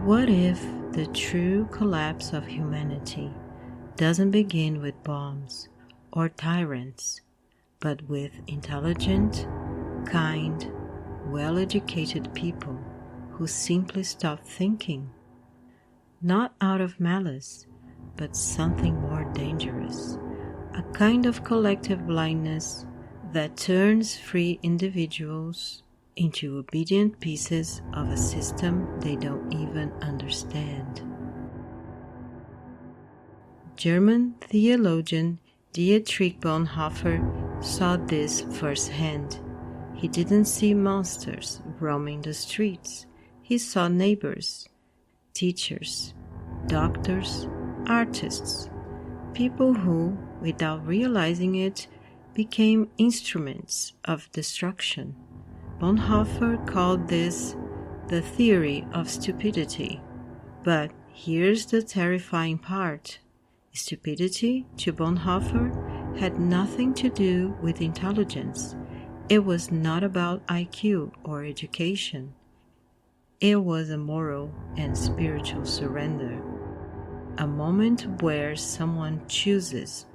What if the true collapse of humanity doesn't begin with bombs or tyrants, but with intelligent, kind, well-educated people who simply stop thinking? Not out of malice, but something more dangerous, a kind of collective blindness that turns free individuals into obedient pieces of a system they don't even understand. German theologian Dietrich Bonhoeffer saw this firsthand. He didn't see monsters roaming the streets. He saw neighbors, teachers, doctors, artists, people who, without realizing it, became instruments of destruction. Bonhoeffer called this the theory of stupidity. But here's the terrifying part. Stupidity, to Bonhoeffer, had nothing to do with intelligence. It was not about IQ or education. It was a moral and spiritual surrender. A moment where someone chooses,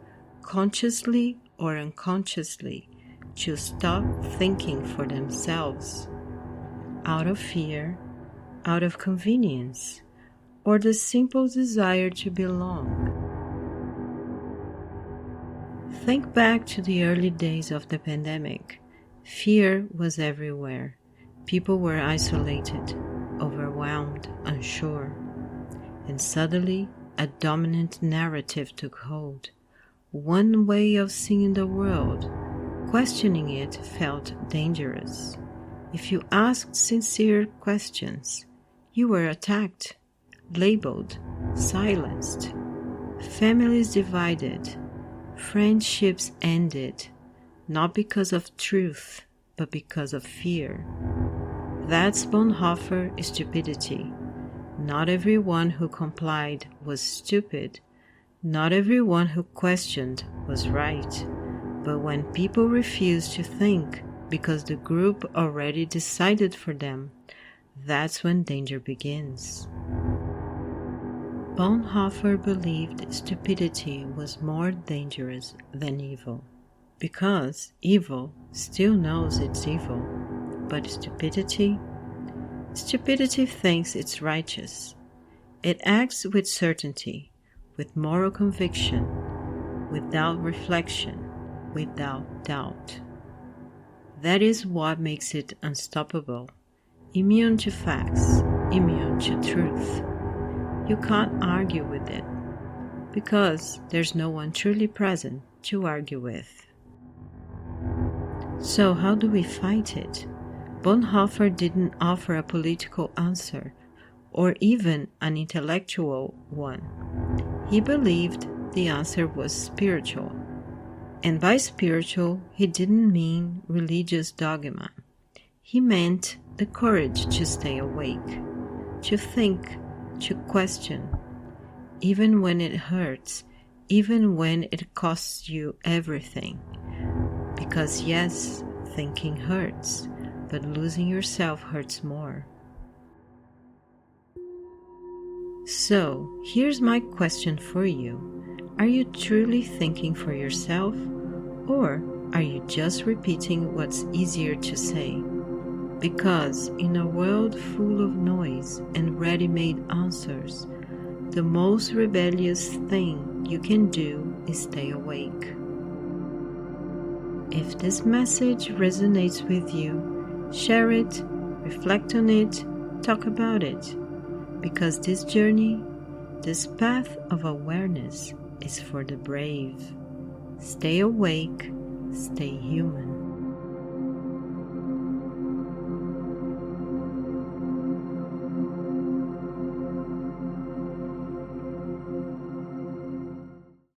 consciously or unconsciously, to stop thinking for themselves, out of fear, out of convenience, or the simple desire to belong. Think back to the early days of the pandemic. Fear was everywhere. People were isolated, overwhelmed, unsure. And suddenly, a dominant narrative took hold. One way of seeing the world. Questioning it felt dangerous. If you asked sincere questions, you were attacked, labeled, silenced. Families divided, friendships ended, not because of truth, but because of fear. That's Bonhoeffer stupidity. Not everyone who complied was stupid. Not everyone who questioned was right. But when people refuse to think because the group already decided for them, that's when danger begins. Bonhoeffer believed stupidity was more dangerous than evil, because evil still knows it's evil, but stupidity thinks it's righteous. It acts with certainty, with moral conviction, without reflection, without doubt. That is what makes it unstoppable, immune to facts, immune to truth. You can't argue with it, because there's no one truly present to argue with. So how do we fight it? Bonhoeffer didn't offer a political answer, or even an intellectual one. He believed the answer was spiritual. And by spiritual, he didn't mean religious dogma. He meant the courage to stay awake, to think, to question, even when it hurts, even when it costs you everything. Because yes, thinking hurts, but losing yourself hurts more. So, here's my question for you. Are you truly thinking for yourself, or are you just repeating what's easier to say? Because in a world full of noise and ready-made answers, the most rebellious thing you can do is stay awake. If this message resonates with you, share it, reflect on it, talk about it. Because this journey, this path of awareness, is for the brave. Stay awake, stay human.